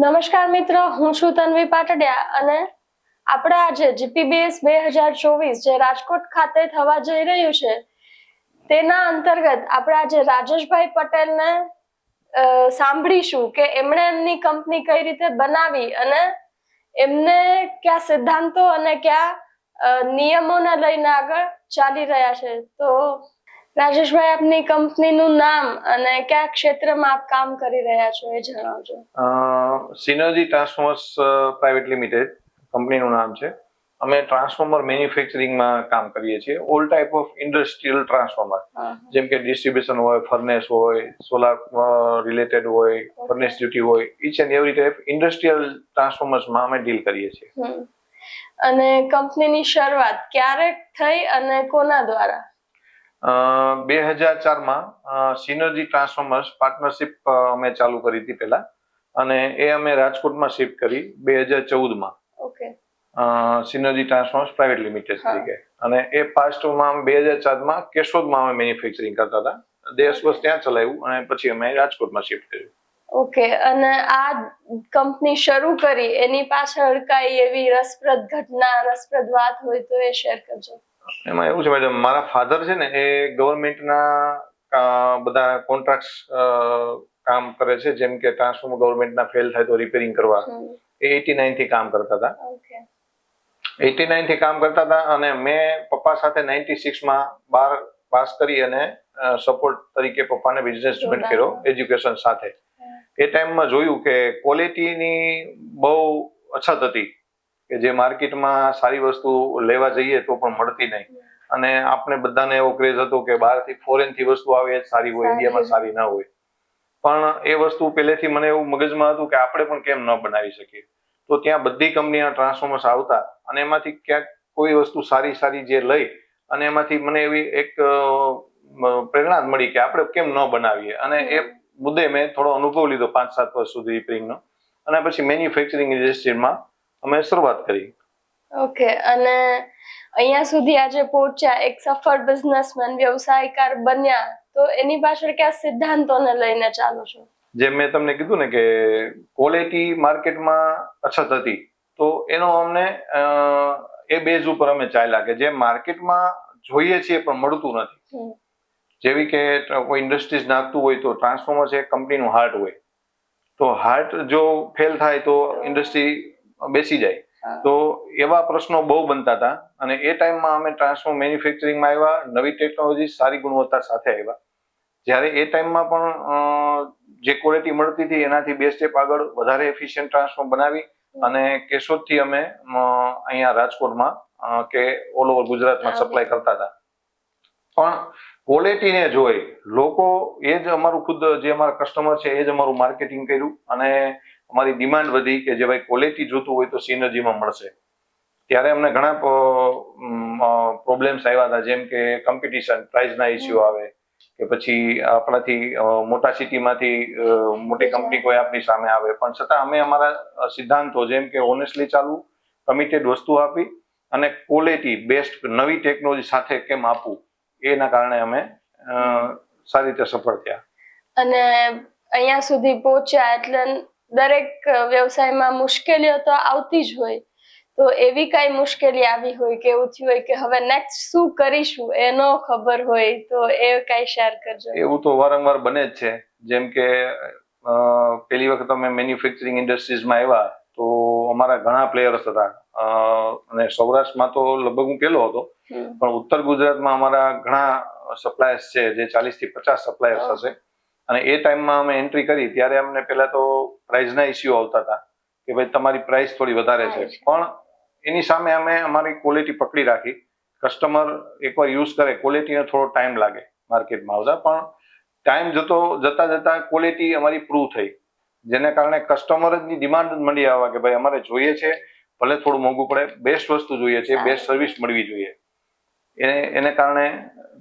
નમસ્કાર મિત્રો, હું છું તન્વી પાટડિયા અને આપણે આજે જીપીબીએસ 2024 જે રાજકોટ ખાતે થવા જઈ રહ્યું છે તેના અંતર્ગત આપણે આજે રાજેશભાઈ પટેલને સાંભળીશું કે એમણે એમની કંપની કઈ રીતે બનાવી અને એમને કયા સિદ્ધાંતો અને કયા નિયમોને લઈને આગળ ચાલી રહ્યા છે। તો રાજેશભાઈ, આપની કંપનીનું નામ અને કયા ક્ષેત્રમાં આપ કામ કરી રહ્યા છો એ જણાવજો। સિનર્જી ટ્રાન્સફોર્મર્સ પ્રાઇવેટ લિમિટેડ કંપનીનું નામ છે। અમે ટ્રાન્સફોર્મર મેન્યુફેક્ચરિંગમાં કામ કરીએ છીએ। All type of industrial transformer, જેમ કે ડિસ્ટ્રીબ્યુશન હોય, ફર્નેસ હોય, સોલાર રિલેટેડ હોય, ફર્નેસ ડ્યુટી હોય, each and every type industrial ટ્રાન્સફોર્મર્સમાં અમે ડીલ કરીએ છીએ। અને કંપનીની શરૂઆત ક્યારે થઈ અને કોના દ્વારા? 2004માં સિનર્જી ટ્રાન્સફોર્મર્સ પાર્ટનરશિપ અમે ચાલુ કરી હતી પહેલા, અને એ અમે રાજકોટમાં શિફ્ટ કરી 2014માં। Okay. Synergy Transformers private limited તરીકે, અને એ પાસ્ટમાં 2004માં કેશોદમાં અમે મેન્યુફેક્ચરિંગ કરતા હતા। 10 વર્ષ ત્યાં ચલાવ્યું અને પછી અમે રાજકોટમાં શિફ્ટ કર્યું। ઓકે। અને આ કંપની શરૂ કરી એની પાછળ કઈ એવી રસપ્રદ ઘટના, રસપ્રદ વાત હોય તો એ શેર કરજો। એમાં એવું છે મેડમ, મારા ફાધર છે ને એ ગવર્મેન્ટના બધા કોન્ટ્રાક્ટ કામ કરે છે, જેમ કે ટ્રાન્સફોર્મર ગવર્મેન્ટના ફેલ થાય તો રિપેરિંગ કરવા, એ 89 થી કામ કરતા હતા। 89 થી કામ કરતા હતા અને મેં પપ્પા સાથે 96માં 12 પાસ કરી અને સપોર્ટ તરીકે પપ્પાને બિઝનેસ જોઈન કર્યો એજ્યુકેશન સાથે। એ ટાઈમમાં જોયું કે ક્વોલિટીની બહુ અછત હતી, કે જે માર્કેટમાં સારી વસ્તુ લેવા જઈએ તો પણ મળતી નહીં, અને આપણે બધાને એવો ક્રેઝ હતો કે બહારથી ફોરેનથી વસ્તુ આવે એ સારી હોય, ઇન્ડિયામાં સારી ના હોય। પણ એ વસ્તુ પહેલેથી મને એવું મગજમાં હતું કે આપણે પણ કેમ ન બનાવી શકીએ। તો ત્યાં બધી કંપનીના ટ્રાન્સફોર્મર્સ આવતા અને એમાંથી ક્યાંક કોઈ વસ્તુ સારી જે લઈ અને એમાંથી મને એવી એક પ્રેરણા મળી કે આપણે કેમ ન બનાવીએ, અને એ મુદ્દે મેં થોડો અનુભવ લીધો 5-7 વર્ષ સુધી રિપેરિંગનો, અને પછી મેન્યુફેક્ચરિંગ ઇન્ડસ્ટ્રીમાં અમે શરૂઆત કરી। ઓકે। અને અહીંયા સુધી આજે પહોંચ્યા, એક સફળ બિઝનેસમેન, વ્યવસાયકાર બન્યા, તો એની પાછળ કયા સિદ્ધાંતોને લઈને ચાલો છો? જેમ મેં તમને કીધું ને કે ક્વોલિટી માર્કેટમાં અછત હતી, તો એનો અમને એ બેઝ ઉપર અમે ચાલ્યા કે જે માર્કેટમાં જોઈએ છીએ પણ મળતું નથી। જેવી કે કોઈ ઇન્ડસ્ટ્રીઝ નાખતું હોય તો ટ્રાન્સફોર્મર છે કંપનીનું હાર્ટ હોય, તો હાર્ટ જો ફેલ થાય તો ઇન્ડસ્ટ્રી બેસી જાય। તો એવા પ્રશ્નો બહુ બનતા હતા, અને એ ટાઈમમાં અમે ટ્રાન્સફોર્મર મેન્યુફેક્ચરિંગમાં આવ્યા, નવી ટેકનોલોજી સારી ગુણવત્તા સાથે આવ્યા। જ્યારે એ ટાઈમમાં પણ જે ક્વોલિટી મળતી હતી એનાથી 2 સ્ટેપ આગળ વધારે એફિશિયન્ટ ટ્રાન્સફોર્મર બનાવી અને કેશોદથી અમે અહીંયા રાજકોટમાં કે ઓલ ઓવર ગુજરાતમાં સપ્લાય કરતા હતા। પણ ક્વોલિટીને જોઈ લોકો, એ જ અમારું ખુદ જે અમારા કસ્ટમર છે એ જ અમારું માર્કેટિંગ કર્યું, અને અમારી ડિમાન્ડ વધી કે જે ભાઈ ક્વોલિટી જોતું હોય તો સિનર્જીમાં મળશે। ત્યારે અમને ઘણા પ્રોબ્લેમ્સ આવ્યા હતા, જેમ કે કોમ્પિટિશન, પ્રાઇસના ઇસ્યુ આવે, કે પછી આપણાથી મોટા સિટીમાંથી મોટી કંપની કોઈ આપણી સામે આવે, પણ છતાં અમે અમારા સિદ્ધાંતો જેમ કે ઓનેસ્ટલી ચાલવું, કમિટેડ વસ્તુ આપી અને ક્વોલિટી બેસ્ટ નવી ટેકનોલોજી સાથે કેમ આપવું, એના કારણે અમે સારી રીતે સફળ થયા। અને અહીંયા સુધી પહોંચ્યા એટલે દરેક વ્યવસાયમાં મુશ્કેલીઓ તો આવતી જ હોય, તો એવી કઈ મુશ્કેલી આવી હોય કે એવું થયું હોય કે હવે નેક્સ્ટ શું કરીશું એ ન ખબર હોય, તો એ કઈ શેર કરજો। એવું તો વારંવાર બને જ છે, જેમ કે પહેલી વખત અમે મેન્યુફેક્ચરિંગ ઇન્ડસ્ટ્રીઝમાં આવ્યા તો અમારા ઘણા પ્લેયર્સ હતા, અને સૌરાષ્ટ્રમાં તો લગભગ હું પહેલો હતો, પણ ઉત્તર ગુજરાતમાં અમારા ઘણા સપ્લાયર્સ છે, જે 40 થી 50 સપ્લાયર્સ હશે। અને એ ટાઈમમાં અમે એન્ટ્રી કરી ત્યારે અમને પહેલા તો પ્રાઇસના ઇસ્યુ આવતા હતા કે ભાઈ તમારી પ્રાઇસ થોડી વધારે છે, પણ એની સામે અમે અમારી ક્વોલિટી પકડી રાખી। કસ્ટમર એકવાર યુઝ કરે, ક્વોલિટીને થોડો ટાઈમ લાગે માર્કેટમાં આવતા, પણ ટાઈમ જતા ક્વોલિટી અમારી પ્રૂવ થઈ, જેને કારણે કસ્ટમરની ડિમાન્ડ મળી આવવા કે ભાઈ અમારે જોઈએ છે, ભલે થોડું મોંઘું પડે, બેસ્ટ વસ્તુ જોઈએ છે, બેસ્ટ સર્વિસ મળવી જોઈએ। એને કારણે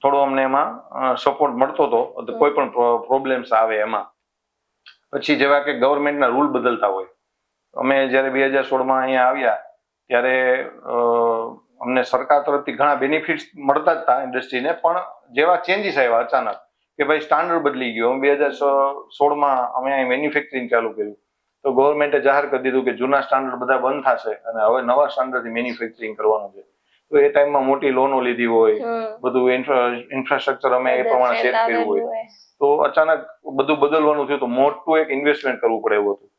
થોડો અમને એમાં સપોર્ટ મળતો હતો, કોઈ પણ પ્રોબ્લેમ્સ આવે એમાં। પછી જેવા કે ગવર્મેન્ટના રૂલ બદલતા હોય, અમે જ્યારે 2016માં અહીંયા આવ્યા ત્યારે અમને સરકાર તરફથી ઘણા બેનિફિટ્સ મળતા જ હતા ઇન્ડસ્ટ્રીને, પણ જેવા ચેન્જીસ આવ્યા અચાનક કે ભાઈ સ્ટાન્ડર્ડ બદલી ગયો, 2016માં અમે અહીં મેન્યુફેક્ચરિંગ ચાલુ કર્યું, તો ગવર્મેન્ટે જાહેર કરી દીધું કે જૂના સ્ટાન્ડર્ડ બધા બંધ થશે અને હવે નવા સ્ટાન્ડર્ડથી મેન્યુફેક્ચરિંગ કરવાનું છે. તો એ ટાઈમમાં મોટી લોનો લીધી હોય, બધું ઇન્ફ્રાસ્ટ્રક્ચર અમે એ પ્રમાણે સેટ કર્યું હોય, તો અચાનક બધું બદલવાનું થયું તો મોટું એક ઇન્વેસ્ટમેન્ટ કરવું પડે એવું હતું.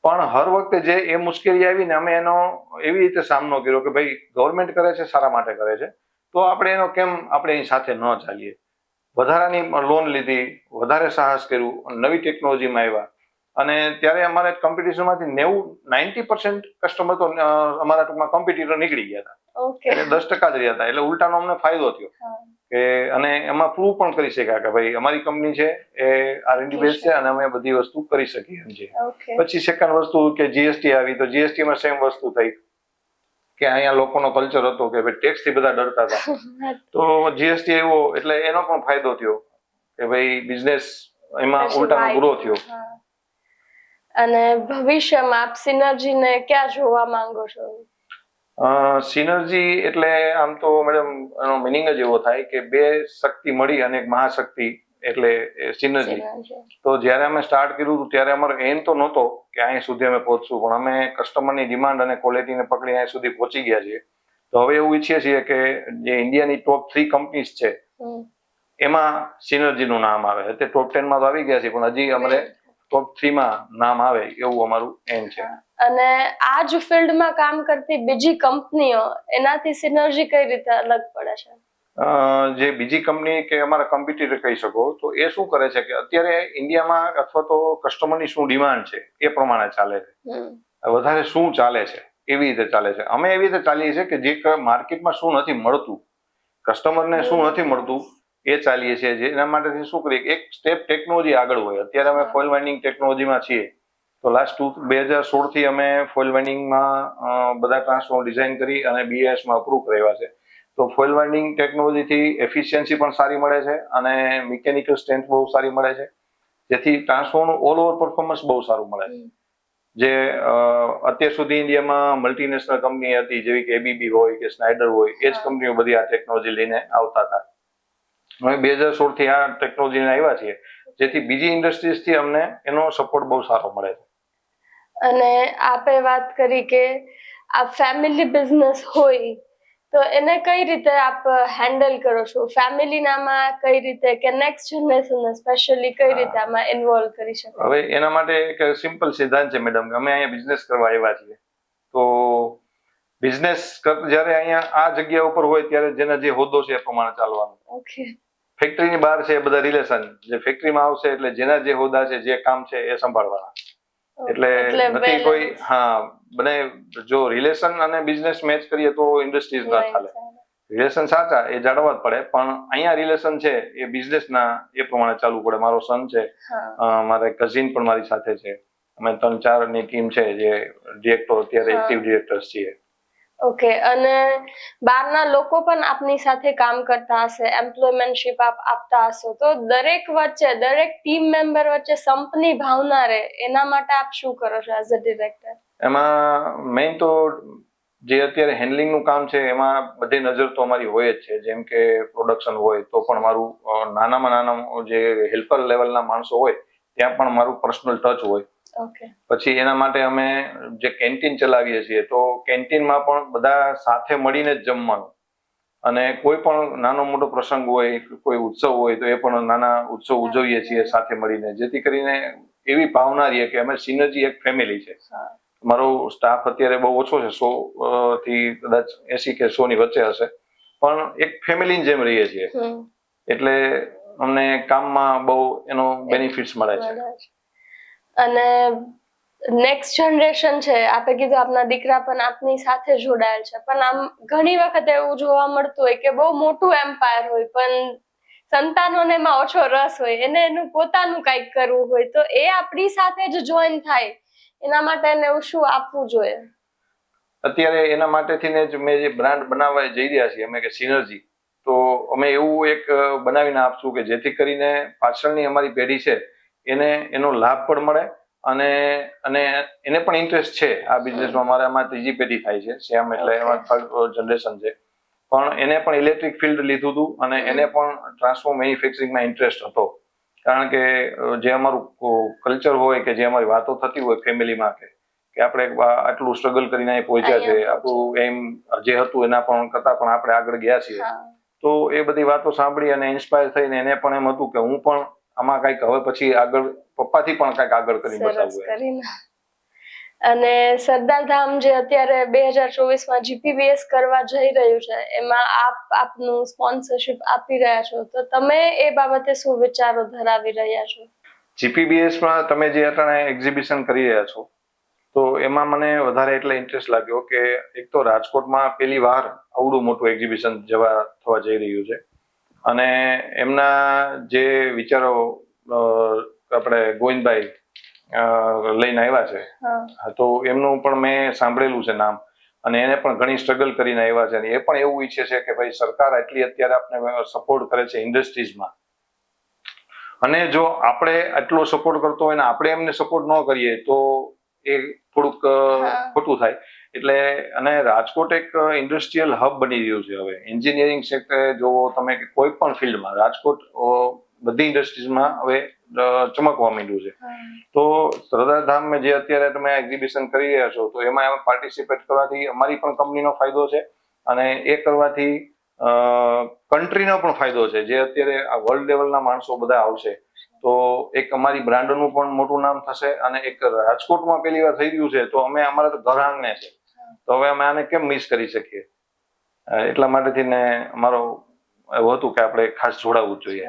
પણ હર વખતે જે એ મુશ્કેલી આવી ને અમે એનો એવી રીતે સામનો કર્યો કે ભાઈ ગવર્મેન્ટ કરે છે સારા માટે કરે છે, તો આપણે એનો કેમ આપણે એની સાથે ન ચાલીએ. વધારાની લોન લીધી, વધારે સાહસ કર્યું, નવી ટેકનોલોજીમાં આવ્યા અને ત્યારે અમારે કોમ્પિટિશનમાંથી 90% કસ્ટમર તો અમારા ટૂંકમાં કોમ્પિટિટર નીકળી ગયા હતા. એટલે 10% જ રહ્યા હતા. એટલે ઉલટાનો અમને ફાયદો થયો કે અને એમાં પ્રૂવ પણ કરી શક્યા કે ભાઈ અમારી કંપની છે એ R&D બેઝ છે અને અમે બધી વસ્તુ કરી શકીએ એમ છે. પછી સેકન્ડ વસ્તુ કે જીએસટી આવી, તો જીએસટી માં સેમ વસ્તુ થઈ કે અહીંયા લોકોનો કલ્ચર હતો કે ભાઈ ટેક્સ થી બધા ડરતા હતા, તો જીએસટી આવ્યો એટલે એનો પણ ફાયદો થયો કે ભાઈ બિઝનેસ એમાં ઉલટાનો ગ્રો થયો. અને ભવિષ્યમાં આપ સિનર્જીને ક્યાં જોવા માંગો છો? સિનર્જી એટલે આમ તો મેડમ એનો મિનિંગ જ એવો થાય કે બે શક્તિ મળી અને એક મહાશક્તિ એટલે સિનર્જી. તો જયારે અમે સ્ટાર્ટ કર્યું હતું ત્યારે અમારો એમ તો નહોતો કે અહીંયા સુધી અમે પહોંચશું, પણ અમે કસ્ટમરની ડિમાન્ડ અને ક્વોલિટીને પકડી અહીંયા સુધી પહોંચી ગયા છીએ. તો હવે એવું ઈચ્છીએ છીએ કે જે ઇન્ડિયાની ટોપ 3 કંપનીઝ છે એમાં સિનર્જીનું નામ આવે. અત્યારે ટોપ 10 માં તો આવી ગયા છે, પણ હજી અમારે ટોપ 3 માં નામ આવે એવું અમારું એમ છે. અને આ જ ફિલ્ડમાં કામ કરતી બીજી કંપનીઓ એનાથી સિનર્જી કઈ રીતે અલગ પડે છે? જે બીજી કંપની કે અમારા કોમ્પિટિટર કહી શકો તો એ શું કરે છે કે અત્યારે ઇન્ડિયામાં અથવા તો કસ્ટમરની શું ડિમાન્ડ છે એ પ્રમાણે ચાલે છે, વધારે શું ચાલે છે એવી રીતે ચાલે છે. અમે એવી રીતે ચાલીએ છીએ કે જે માર્કેટમાં શું નથી મળતું, કસ્ટમરને શું નથી મળતું એ ચાલીએ છીએ. જેના માટેથી શું કરીએ, એક સ્ટેપ ટેકનોલોજી આગળ હોય. અત્યારે અમે ફોઇલ વાઇન્ડિંગ ટેકનોલોજીમાં છીએ, તો લાસ્ટ 2016 થી અમે ફોઇલ વાઇન્ડિંગમાં બધા ટ્રાન્સફોર્મર ડિઝાઇન કરી અને BIS માં અપ્રૂવ કરાવ્યા છે. તો ફોઇલ વાઇન્ડિંગ ટેકનોલોજીથી એફિશિયન્સી પણ સારી મળે છે અને મિકેનિકલ સ્ટ્રેન્થ બહુ સારી મળે છે, જેથી ટ્રાન્સફોર્મરનું ઓલ ઓવર પરફોર્મન્સ બહુ સારું મળે છે. જે અત્યાર સુધી ઇન્ડિયામાં મલ્ટીનેશનલ કંપની હતી જેવી કે ABB હોય કે સ્નાઇડર હોય, એ જ કંપનીઓ બધી આ ટેકનોલોજી લઈને આવતા હતા. અમે 2016 થી આ ટેકનોલોજીને આવ્યા છીએ, જેથી બીજી ઇન્ડસ્ટ્રીઝથી અમને એનો સપોર્ટ બહુ સારો મળે છે. અને આપે વાત કરી કે આ ફેમિલી બિઝનેસ હોય તો એને કઈ રીતે આપ હેન્ડલ કરો છો? ફેમિલીનામાં કઈ રીતે કે નેક્સ્ટ જનરેશનને સ્પેશિયલી કઈ રીતે આમાં ઇન્વોલ્વ કરી શકો? હવે એના માટે એક સિમ્પલ સિદ્ધાંત છે મેડમ કે અમે અહીંયા બિઝનેસ કરવા આવ્યા છીએ, તો બિઝનેસ જ્યારે અહીંયા આ જગ્યા ઉપર હોય ત્યારે જેના જે હોદ્દો છે એ પ્રમાણે ચાલવાનું. ફેક્ટરીની બહાર છે એ બધા રિલેશન, જે ફેક્ટરીમાં આવશે એટલે જેના જે હોદ્દા છે જે કામ છે એ સંભાળવાના. એટલે નથી કોઈ બને જો રિલેશન અને બિઝનેસ મેચ કરીએ તો ઇન્ડસ્ટ્રીઝ ના ચાલે. રિલેશન સાચા એ જાળવવા જ પડે, પણ અહીંયા રિલેશન છે એ બિઝનેસના એ પ્રમાણે ચાલવું પડે. મારો સન છે, મારા કઝિન પણ મારી સાથે છે, અમે 3-4 ની ટીમ છે જે ડિરેક્ટર અત્યારે એક્ટિવ ડિરેક્ટર્સ છીએ. ઓકે. અને બહારના લોકો પણ આપની સાથે કામ કરતા હશે, એમ્પ્લોયમેન્ટશિપ આપતા હશો, તો દરેક વચ્ચે, દરેક ટીમ મેમ્બર વચ્ચે સંપની ભાવના રહે એના માટે આપ શું કરો છો એઝ અ ડિરેક્ટર? એમાં મેઇન તો જે અત્યારે હેન્ડલિંગનું કામ છે એમાં બધી નજર તો અમારી હોય જ છે. જેમ કે પ્રોડક્શન હોય તો પણ મારું નાનામાં નાના જે હેલ્પર લેવલના માણસો હોય ત્યાં પણ મારું પર્સનલ ટચ હોય. પછી એના માટે અમે જે કેન્ટીન ચલાવીએ છીએ તો કેન્ટીનમાં પણ બધા સાથે મળીને જ જમવાનું, અને કોઈ પણ નાનો મોટો પ્રસંગ હોય, કોઈ ઉત્સવ હોય તો એ પણ નાના ઉત્સવ ઉજવીએ છીએ સાથે મળીને, જેથી કરીને એવી ભાવના રહીએ કે અમે સિનર્જી એક ફેમિલી છે. મારો સ્ટાફ અત્યારે બહુ ઓછો છે, 100 થી કદાચ 80 કે 100 ની વચ્ચે હશે, પણ એક ફેમિલીની જેમ રહીએ છીએ, એટલે અમને કામમાં બહુ એનો બેનિફિટ્સ મળે છે. અને નેક્સ્ટ જનરેશન છે, આપે કીધું આપના દીકરા પણ આપની સાથે જોડાયેલ છે, પણ આમ ઘણી વખત એવું જોવા મળતું હોય કે બહુ મોટું એમ્પાયર હોય પણ સંતાનોને એમાં ઓછો રસ હોય, એને એનું પોતાનું કંઈક કરવું હોય, તો એ આપણી સાથે જ જોઈન થાય એના માટે એને એવું શું આપવું જોઈએ? અત્યારે એના માટેથી જ મેં જે બ્રાન્ડ બનાવવા જઈ રહ્યા છીએ અમે કે સિનર્જી, તો અમે એવું એક બનાવીને આપશું કે જેથી કરીને પાછળની અમારી પેઢી છે એને એનો લાભ પણ મળે અને એને પણ ઇન્ટરેસ્ટ છે આ બિઝનેસમાં. અમારે આમાં 3જી પેઢી થાય છે, શ્યામ એટલે એમાં 3rd જનરેશન છે, પણ એને પણ ઇલેક્ટ્રિક ફિલ્ડ લીધું હતું અને એને પણ ટ્રાન્સફોર્મ મેન્યુફેક્ચરિંગમાં ઇન્ટરેસ્ટ હતો. કારણ કે જે અમારું કલ્ચર હોય કે જે અમારી વાતો થતી હોય ફેમિલીમાં કે આપણે આટલું સ્ટ્રગલ કરીને અહીં પહોંચ્યા છે, આપણું એમ જે હતું એના પણ કરતા પણ આપણે આગળ ગયા છીએ, તો એ બધી વાતો સાંભળી અને ઇન્સ્પાયર થઈને એને પણ એમ હતું કે હું પણ આમાં કંઈક હવે પછી આગળ પપ્પાથી પણ કંઈક આગળ કરી બતાવવું. અને સરદારધામ જે અત્યારે 2024માં જીપીબીએસ કરવા જઈ રહ્યું છે, એમાં આપનું સ્પોન્સરશિપ આપી રહ્યા છો, તો તમે એ બાબતે શું વિચારો ધરાવી રહ્યા છો? જીપીબીએસમાં તમે જે અટાણે એક્ઝિબિશન કરી રહ્યા છો, તો એમાં મને વધારે એટલે ઇન્ટરેસ્ટ લાગ્યો કે એક તો રાજકોટમાં પહેલી વાર આવડું મોટું એક્ઝિબિશન થવા જઈ રહ્યું છે, અને એમના જે વિચારો આપણે ગોવિંદભાઈ લઈને આવ્યા છે, તો એમનું પણ મેં સાંભળેલું છે નામ, અને એને પણ ઘણી સ્ટ્રગલ કરીને આવ્યા છે, અને એ પણ એવું ઈચ્છે છે કે ભાઈ સરકાર એટલી અત્યારે આપણે સપોર્ટ કરે છે ઇન્ડસ્ટ્રીઝમાં, અને જો આપણે આટલો સપોર્ટ કરતો હોય ને આપણે એમને સપોર્ટ ન કરીએ તો એ થોડુંક ખોટું થાય. એટલે અને રાજકોટ એક ઇન્ડસ્ટ્રીયલ હબ બની રહ્યું છે હવે, એન્જિનિયરિંગ સેક્ટરે જોવો તમે કે કોઈ પણ ફિલ્ડમાં રાજકોટ બધી ઇન્ડસ્ટ્રીઝમાં હવે ચમકવા માંડ્યું છે. તો સરદારધામ જે અત્યારે તમે એક્ઝિબિશન કરી રહ્યા છો, તો એમાં પાર્ટિસિપેટ કરવાથી અમારી પણ કંપનીનો ફાયદો છે, અને એ કરવાથી કન્ટ્રીનો પણ ફાયદો છે. જે અત્યારે આ વર્લ્ડ લેવલના માણસો બધા આવશે, તો એક અમારી બ્રાન્ડનું પણ મોટું નામ થશે, અને એક રાજકોટમાં પહેલી વાર થઈ રહ્યું છે, તો અમે અમારા તો ઘર આંગણે છે, તો હવે અમે આને કેમ મિસ કરી શકીએ. એટલા માટેથી ને અમારો એવું હતું કે આપણે ખાસ જોડાવવું જોઈએ.